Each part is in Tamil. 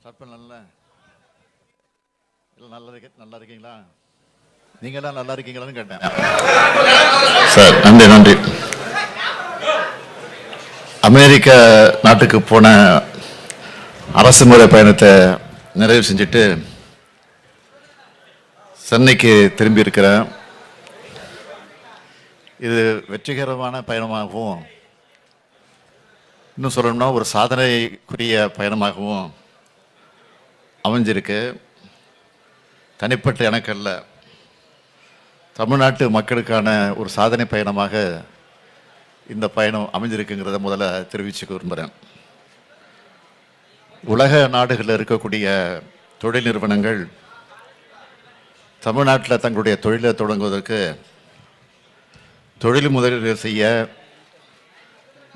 ஸ்டார்ட் பண்ணல. இல்லை நல்லா இருக்கீங்களா? நீங்க எல்லாம் நல்லா இருக்கீங்களான்னு கேட்டேன் சார். நன்றி நன்றி. அமெரிக்க நாட்டுக்கு போன அரசு முறை பயணத்தை நிறைவு செஞ்சுட்டு சென்னைக்கு திரும்பி இருக்கிறேன். இது வெற்றிகரமான பயணமாகவும், இன்னும் சொல்லணும்னா ஒரு சாதனைக்குரிய பயணமாகவும் அமைஞ்சிருக்கு. தனிப்பட்ட எனக்கு அல்ல, தமிழ்நாட்டு மக்களுக்கான ஒரு சாதனை பயணமாக இந்த பயணம் அமைஞ்சிருக்குங்கிறத முதல்ல தெரிவிச்சுக்க விரும்புகிறேன். உலக நாடுகளில் இருக்கக்கூடிய தொழில் நிறுவனங்கள் தமிழ்நாட்டில் தங்களுடைய தொழிலை தொடங்குவதற்கு தொழில் முதலீடு செய்ய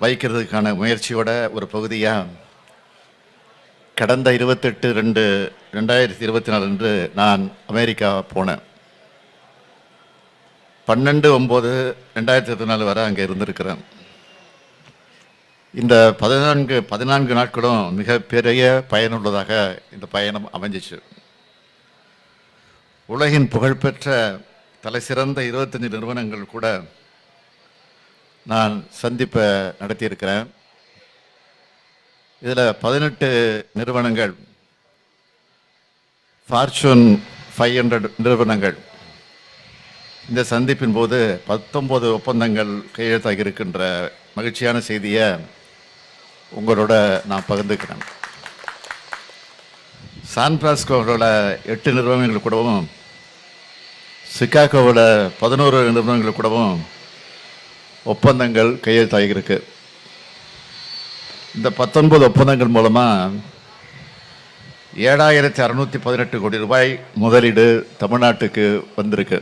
வைக்கிறதுக்கான முயற்சியோட ஒரு பகுதியாக கடந்த 28/2/2024 அன்று நான் அமெரிக்கா போனேன். 12/9/2024 வரை அங்கே இருந்திருக்கிறேன். இந்த 14 நாட்களும் மிகப்பெரிய பயனுள்ளதாக இந்த பயணம் அமைஞ்சிச்சு. உலகின் புகழ்பெற்ற தலைசிறந்த 25 நிறுவனங்கள் கூட நான் சந்திப்பை நடத்தியிருக்கிறேன். இதில் 18 நிறுவனங்கள், ஃபார்ச்சூன் 500 நிறுவனங்கள். இந்த சந்திப்பின் போது 19 ஒப்பந்தங்கள் கையெழுத்தாகி இருக்கின்ற மகிழ்ச்சியான செய்தியை உங்களோட நான் பகிர்ந்துக்கிறேன். சான் பிரான்சிஸ்கோவில் 8 நிறுவனங்கள் கூடவும், சிகாகோவில் 11 நிறுவனங்கள் கூடவும் ஒப்பந்தங்கள் கையெழுத்தாகியிருக்கு. இந்த 19 ஒப்பந்தங்கள் மூலமாக 7,618 கோடி ரூபாய் முதலீடு தமிழ்நாட்டுக்கு வந்திருக்கு.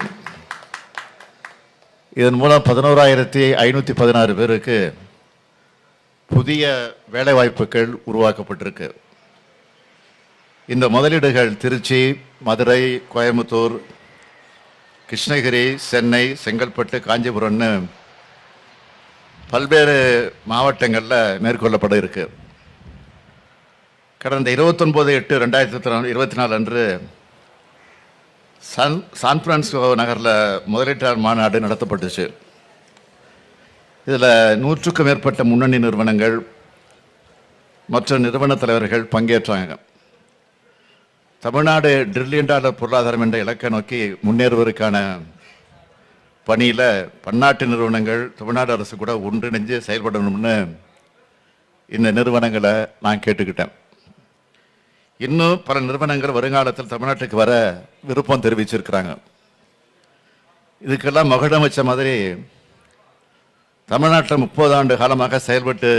இதன் மூலம் 11,516 பேருக்கு புதிய வேலைவாய்ப்புகள் உருவாக்கப்பட்டிருக்கு. இந்த முதலீடுகள் திருச்சி, மதுரை, கோயம்புத்தூர், கிருஷ்ணகிரி, சென்னை, செங்கல்பட்டு, காஞ்சிபுரம்னு பல்வேறு மாவட்டங்களில் மேற்கொள்ளப்பட இருக்கு. கடந்த 29/8/2024 அன்று சான் பிரான்சிஸ்கோ நகரில் முதலீட்டாளர் மாநாடு நடத்தப்பட்டுச்சு. இதில் 100க்கும் மேற்பட்ட முன்னணி நிறுவனங்கள் மற்ற நிறுவன தலைவர்கள் பங்கேற்றாங்க. தமிழ்நாடு $1 டிரில்லியன் பொருளாதாரம் என்ற இலக்கை நோக்கி முன்னேறுவதற்கான பணியில் பன்னாட்டு நிறுவனங்கள் தமிழ்நாடு அரசு கூட ஒன்றிணைஞ்சு செயல்படணும்னு இந்த நிறுவனங்களை நான் கேட்டுக்கிட்டேன். இன்னும் பல நிறுவனங்கள் வருங்காலத்தில் தமிழ்நாட்டுக்கு வர விருப்பம் தெரிவிச்சிருக்கிறாங்க. இதுக்கெல்லாம் மகுடம் வச்ச மாதிரி தமிழ்நாட்டில் 30 ஆண்டு காலமாக செயல்பட்டு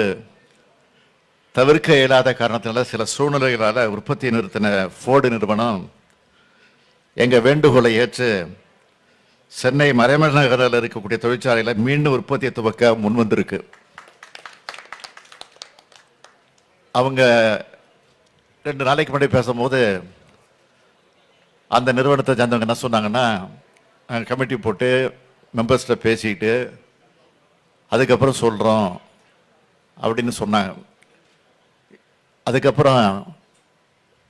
தவிர்க்க இயலாத காரணத்தினால சில சூழ்நிலைகளால் உற்பத்தியை நிறுத்தின ஃபோர்டு நிறுவனம் எங்கள் வேண்டுகோளை ஏற்று சென்னை மறைமலை நகரில் இருக்கக்கூடிய தொழிற்சாலையில் மீண்டும் உற்பத்தியை துவக்க முன்வந்திருக்கு. அவங்க 2 நாளைக்கு முன்னாடி பேசும்போது அந்த நிறுவனத்தை சேர்ந்தவங்க என்ன சொன்னாங்கன்னா, கமிட்டி போட்டு மெம்பர்ஸ்கிட்ட பேசிக்கிட்டு அதுக்கப்புறம் சொல்கிறோம் அப்படின்னு சொன்னாங்க. அதுக்கப்புறம்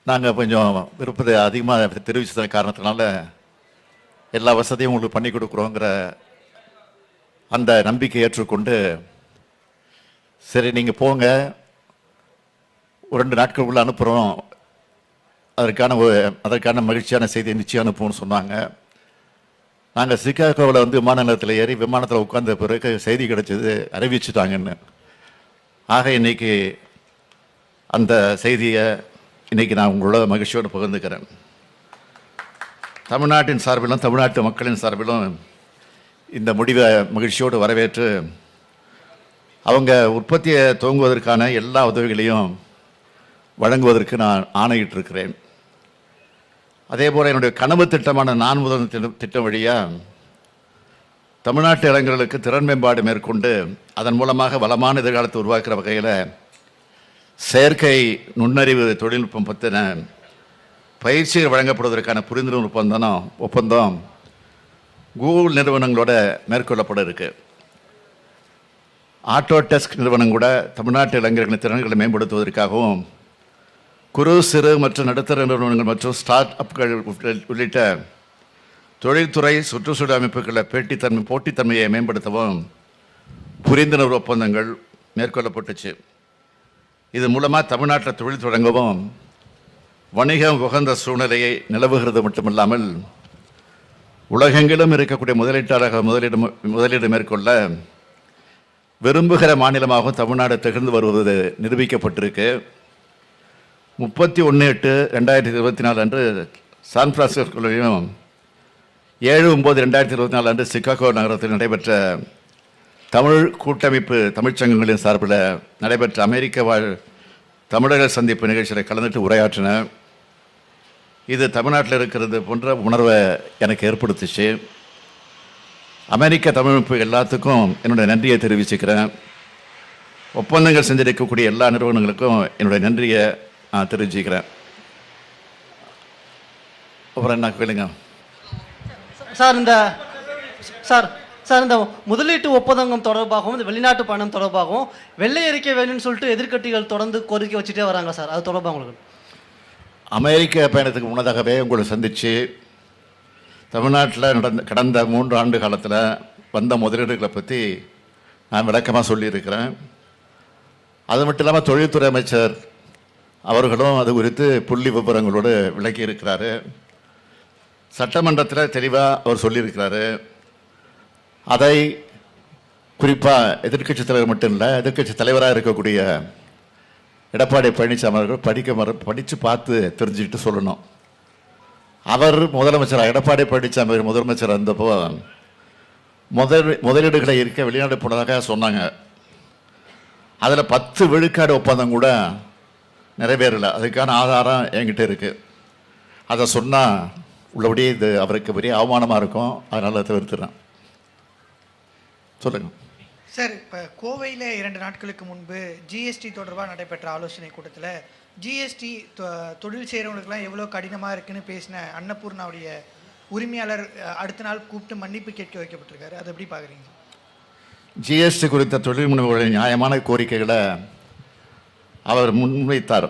நாங்கள் கொஞ்சம் விருப்பத்தை அதிகமாக தெரிவிச்சத காரணத்தினால எல்லா வசதியும் உங்களுக்கு பண்ணி கொடுக்குறோங்கிற அந்த நம்பிக்கை ஏற்றுக்கொண்டு, சரி நீங்கள் போங்க, ஒரு 2 நாட்களுக்குள்ள அனுப்புகிறோம், அதற்கான மகிழ்ச்சியான செய்தியை நிச்சயம் அனுப்புவோம்னு சொன்னாங்க. நாங்கள் சிகாகோவில் விமான நிலையத்தில் ஏறி விமானத்தில் உட்கார்ந்த பிறகு செய்தி கிடைச்சது, அறிவிச்சுட்டாங்கன்னு. ஆக இன்னைக்கு அந்த செய்தியை இன்னைக்கு நான் உங்களோட மகிழ்ச்சியோடு பகிர்ந்துக்கிறேன். தமிழ்நாட்டின் சார்பிலும் தமிழ்நாட்டு மக்களின் சார்பிலும் இந்த முடிவை மகிழ்ச்சியோடு வரவேற்று அவங்க உற்பத்தியை துவங்குவதற்கான எல்லா உதவிகளையும் வழங்குவதற்கு நான் ஆணையிட்டிருக்கிறேன். அதே போல் என்னுடைய கனவு திட்டமான நான் முதல் திட்டம் வழியாக தமிழ்நாட்டு இளைஞர்களுக்கு திறன் மேம்பாடு மேற்கொண்டு அதன் மூலமாக வளமான எதிர்காலத்தை உருவாக்குற வகையில் செயற்கை நுண்ணறிவு தொழில்நுட்பம் பற்றின பயிற்சிகள் வழங்கப்படுவதற்கான புரிந்துணர்வு ஒப்பந்தம் கூகுள் நிறுவனங்களோட மேற்கொள்ளப்பட இருக்கு. ஆட்டோ டெஸ்க் நிறுவனம் கூட தமிழ்நாட்டு இளைஞர்களின் திறன்களை மேம்படுத்துவதற்காகவும் குறு சிறு மற்றும் நடுத்தர நிறுவனங்கள் மற்றும் ஸ்டார்ட் அப்கள் உள்ளிட்ட தொழில்துறை சுற்றுச்சூழல் அமைப்புகளை போட்டித்தன்மையை மேம்படுத்தவும் புரிந்துணர்வு ஒப்பந்தங்கள் மேற்கொள்ளப்பட்டுச்சு. இது மூலமாக தமிழ்நாட்டில் தொழில் தொடங்கவும் வணிகம் உகந்த சூழ்நிலையை நிலவுகிறது மட்டுமில்லாமல் உலகெங்கிலும் இருக்கக்கூடிய முதலீட்டாளர்கள் முதலீடு மேற்கொள்ள விரும்புகிற மாநிலமாகவும் தமிழ்நாடு திகழ்ந்து வருவது நிரூபிக்கப்பட்டிருக்கு. 31/8/2024 அன்று சான் பிரான்சிஸ்கோவிலும் 7/9/2024 அன்று சிகாகோ நகரத்தில் நடைபெற்ற தமிழ் கூட்டமைப்பு தமிழ்ச்சங்கங்களின் சார்பில் நடைபெற்ற அமெரிக்க வாழ் தமிழர்கள் சந்திப்பு நிகழ்ச்சியில் கலந்துட்டு உரையாற்றின. இது தமிழ்நாட்டில் இருக்கிறது போன்ற உணர்வை எனக்கு ஏற்படுத்துச்சு. அமெரிக்க தமிழமைப்பு எல்லாத்துக்கும் என்னுடைய நன்றியை தெரிவிச்சுக்கிறேன். ஒப்பந்தங்கள் செஞ்சிருக்கக்கூடிய எல்லா நிறுவனங்களுக்கும் என்னுடைய நன்றியை நான் தெரிவிச்சுக்கிறேன். அப்புறம் என்ன கேளுங்க சார் இந்த முதலீட்டு ஒப்பந்தம் தொடர்பாகவும் இந்த வெளிநாட்டு பயணம் தொடர்பாகவும் வெள்ளை அறிக்கை வேணும்னு சொல்லிட்டு எதிர்க்கட்சிகள் தொடர்ந்து கோரிக்கை வச்சுட்டே வராங்க சார். அது தொடர்பாக உங்களுக்கு அமெரிக்க பயணத்துக்கு முன்னதாகவே உங்களை சந்தித்து தமிழ்நாட்டில் கடந்த 3 ஆண்டு காலத்தில் வந்த முதலீடுகளை பற்றி நான் விளக்கமாக சொல்லியிருக்கிறேன். அது மட்டும் இல்லாமல் தொழில்துறை அமைச்சர் அவர்களும் அது குறித்து புள்ளி விவரங்களோடு விளக்கி இருக்கிறாரு. சட்டமன்றத்தில் தெளிவாக அவர் சொல்லியிருக்கிறாரு. அதை குறிப்பாக எதிர்க்கட்சி தலைவர் மட்டும் இல்லை, எதிர்க்கட்சி தலைவராக இருக்கக்கூடிய எடப்பாடி பழனிசாமி அவர்கள் படித்து பார்த்து தெரிஞ்சுக்கிட்டு சொல்லணும். அவர் முதலமைச்சர் எடப்பாடி பழனிசாமி முதலமைச்சர் இருந்தப்போ முதலீடுகளை இருக்க வெளிநாடு போனதாக சொன்னாங்க. அதில் 10 விழுக்காடு ஒப்பந்தம் கூட நிறைவேறலை. அதுக்கான ஆதாரம் என்கிட்ட இருக்குது. அதை சொன்னால் உள்ளபடியே இது அவருக்கு பெரிய அவமானமாக இருக்கும். அதனால் தவிர்த்துறேன். சொல்லுங்கள் சார். இப்போ கோவையில் 2 நாட்களுக்கு முன்பு ஜிஎஸ்டி தொடர்பாக நடைபெற்ற ஆலோசனை கூட்டத்தில் ஜிஎஸ்டி தொழில் செய்கிறவங்களுக்குலாம் எவ்வளோ கடினமாக இருக்குன்னு பேசின அன்னபூர்ணாவுடைய உரிமையாளர் அடுத்த நாள் கூப்பிட்டு மன்னிப்பு கேட்க வைக்கப்பட்டிருக்காரு. அதை எப்படி பார்க்குறீங்க? ஜிஎஸ்டி குறித்த தொழில் முனைவோர்களின் நியாயமான கோரிக்கைகளை அவர் முன்வைத்தார்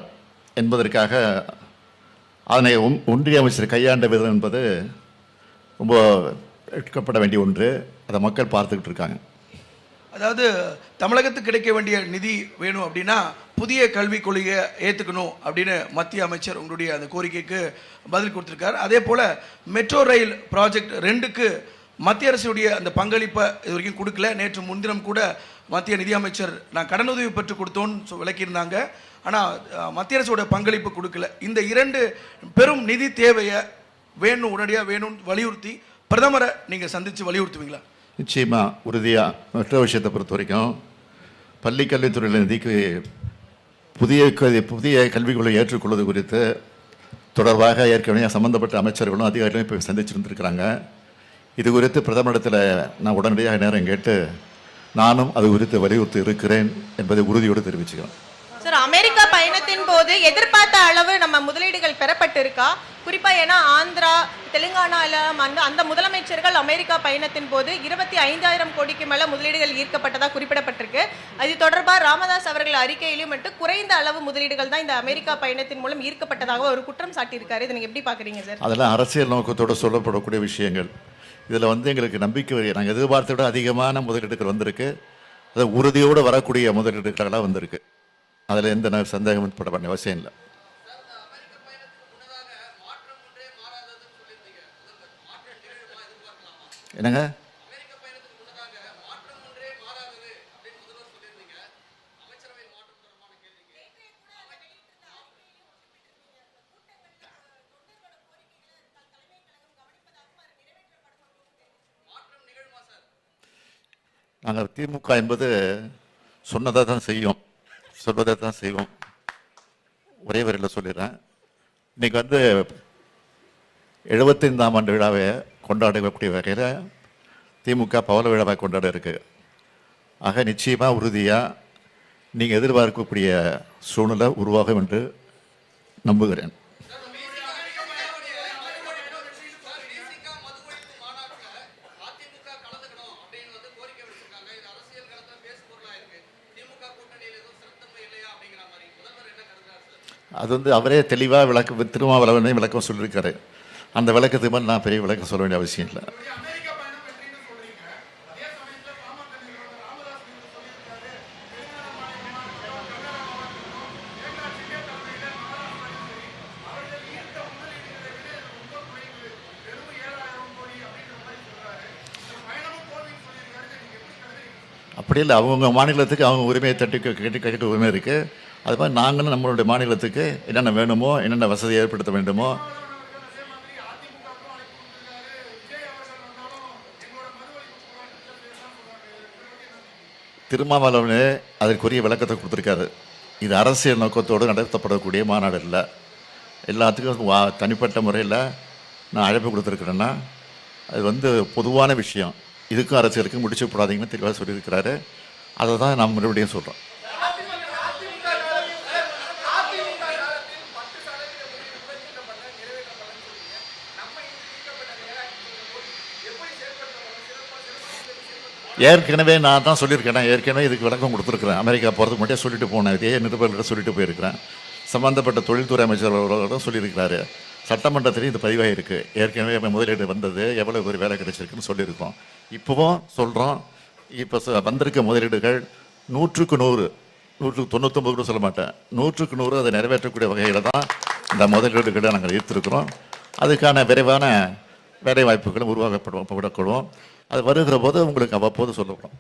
என்பதற்காக அதனை ஒன்றிய அமைச்சர் கையாண்ட விதம் என்பது ரொம்ப எடுக்கப்பட வேண்டிய ஒன்று. அதை மக்கள் பார்த்துக்கிட்டு இருக்காங்க. அதாவது தமிழகத்துக்கு கிடைக்க வேண்டிய நிதி வேணும் அப்படின்னா புதிய கல்விக் கொள்கையை ஏற்றுக்கணும் அப்படின்னு மத்திய அமைச்சர் உங்களுடைய அந்த கோரிக்கைக்கு பதில் கொடுத்துருக்காரு. அதே போல் மெட்ரோ ரயில் ப்ராஜெக்ட் 2க்கு மத்திய அரசுடைய அந்த பங்களிப்பை இது வரைக்கும் கொடுக்கல. நேற்று முன்தினம் கூட மத்திய நிதியமைச்சர் நான் கடனுதவி பெற்று கொடுத்தோன்னு விளக்கியிருந்தாங்க. ஆனால் மத்திய அரசோட பங்களிப்பு கொடுக்கல. இந்த 2 பெரும் நிதி தேவையை வேணும், உடனடியாக வேணும்னு வலியுறுத்தி பிரதமரை நீங்கள் சந்தித்து வலியுறுத்துவீங்களா? நிச்சயமாக, உறுதியாக. மற்ற விஷயத்தை பொறுத்த வரைக்கும் பள்ளி கல்வித்துறையில் நிதிக்கு புதிய கல்விக் கொள்கை ஏற்றுக்கொள்வது குறித்து தொடர்பாக ஏற்கனவே சம்பந்தப்பட்ட அமைச்சர்களும் அதிகாரிகளும் இப்போ சந்திச்சிருந்துருக்கிறாங்க. இது குறித்து பிரதமரிடத்தில் நான் உடனடியாக நேரம் கேட்டு நானும் அது குறித்து வலியுறுத்தி இருக்கிறேன் என்பதை உறுதியோடு தெரிவிச்சுக்கிறேன். சார், அமெரிக்கா பயணத்தின் போது எதிர்பார்த்த அளவு நம்ம முதலீடுகள் பெறப்பட்டிருக்கா? குறிப்பா ஏன்னா ஆந்திரா, தெலுங்கானால அந்த முதலமைச்சர்கள் அமெரிக்கா பயணத்தின் போது 25,000 கோடிக்கு மேல முதலீடுகள் ஈர்க்கப்பட்டதா குறிப்பிடப்பட்டிருக்கு. அது தொடர்பாக ராமதாஸ் அவர்கள் அறிக்கையிலும் மட்டும் குறைந்த அளவு முதலீடுகள் தான் இந்த அமெரிக்கா பயணத்தின் மூலம் ஈர்க்கப்பட்டதாக ஒரு குற்றம் சாட்டியிருக்காரு. இதை நீங்க எப்படி பாக்குறீங்க சார்? அதெல்லாம் அரசியல் நோக்கத்தோடு சொல்லப்படக்கூடிய விஷயங்கள். இதில் எங்களுக்கு நம்பிக்கை வரைய நாங்கள் எதிர்பார்த்த விட அதிகமான முதலீடுகள் வந்திருக்கு. அது உறுதியோடு வரக்கூடிய முதலீடுகளாக வந்திருக்கு. அதில் எந்த சந்தேகம் பட வேண்டிய அவசியம் இல்லை. என்னங்க? நாங்கள் திமுக என்பது சொன்னதை தான் செய்யும், சொல்வதை தான் செய்வோம். ஒரே வரையில் சொல்லிடுறேன். இன்னைக்கு 75ஆம் ஆண்டு விழாவை கொண்டாடக்கூடிய வகையில் திமுக பவள விழாவை கொண்டாட இருக்கு. ஆக நிச்சயமாக உறுதியாக நீங்கள் எதிர்பார்க்கக்கூடிய சூழ்நிலை உருவாகும் என்று நம்புகிறேன். அது வந்து அவரே தெளிவாக திருமாவளவனே விளக்கம் சொல்லியிருக்காரு. அந்த விளக்கத்துக்கு மேலே நான் பெரிய விளக்கம் சொல்ல வேண்டிய அவசியம் இல்லை. அப்படி இல்லை, அவங்க மாநிலத்துக்கு அவங்க உரிமையை கேட்க உரிமை இருக்குது. அது மாதிரி நாங்களும் நம்மளுடைய மாநிலத்துக்கு என்னென்ன வேணுமோ, என்னென்ன வசதி ஏற்படுத்த வேண்டுமோ. திருமாவளவனே அதற்குரிய விளக்கத்தை கொடுத்துருக்காரு. இது அரசியல் நோக்கத்தோடு நடத்தப்படக்கூடிய மாநாடு இல்லை. எல்லாத்துக்கும் தனிப்பட்ட முறையில் நான் அழைப்பு கொடுத்துருக்குறேன்னா அது வந்து பொதுவான விஷயம். இதுக்கும் அரசியலுக்கும் முடிச்சு போடாதீங்கன்னு தெளிவாக சொல்லியிருக்கிறாரு. அதை தான் நான் மறுபடியும் சொல்கிறோம். ஏற்கனவே நான் தான் சொல்லியிருக்கேன். ஏற்கனவே இதுக்கு விளக்கம் கொடுத்துருக்குறேன். அமெரிக்கா போகிறதுக்கு மட்டும் சொல்லிட்டு போனேன். இதே நிருபர்கிட்ட சொல்லிட்டு போயிருக்கிறேன். சம்பந்தப்பட்ட தொழில்துறை அமைச்சர் அவர்களும் சொல்லியிருக்கிறாரு. சட்டமன்றத்திலையும் இது பதிவாகிருக்கு. ஏற்கனவே முதலீடு வந்தது, எவ்வளோ பேர் வேலை கிடைச்சிருக்குன்னு சொல்லியிருக்கோம். இப்போவும் சொல்கிறோம். இப்போ வந்திருக்க முதலீடுகள் 100க்கு 100, 199 கூட சொல்ல மாட்டேன், 100க்கு 100 அதை நிறைவேற்றக்கூடிய வகையில் தான் இந்த முதலீடுகளை நாங்கள் ஈர்த்திருக்கிறோம். அதுக்கான விரைவான வேலை வாய்ப்புகளும் உருவாக்கப்படும். அது வருகிற போது உங்களுக்கு அவ்வப்போது சொல்லப்படும்.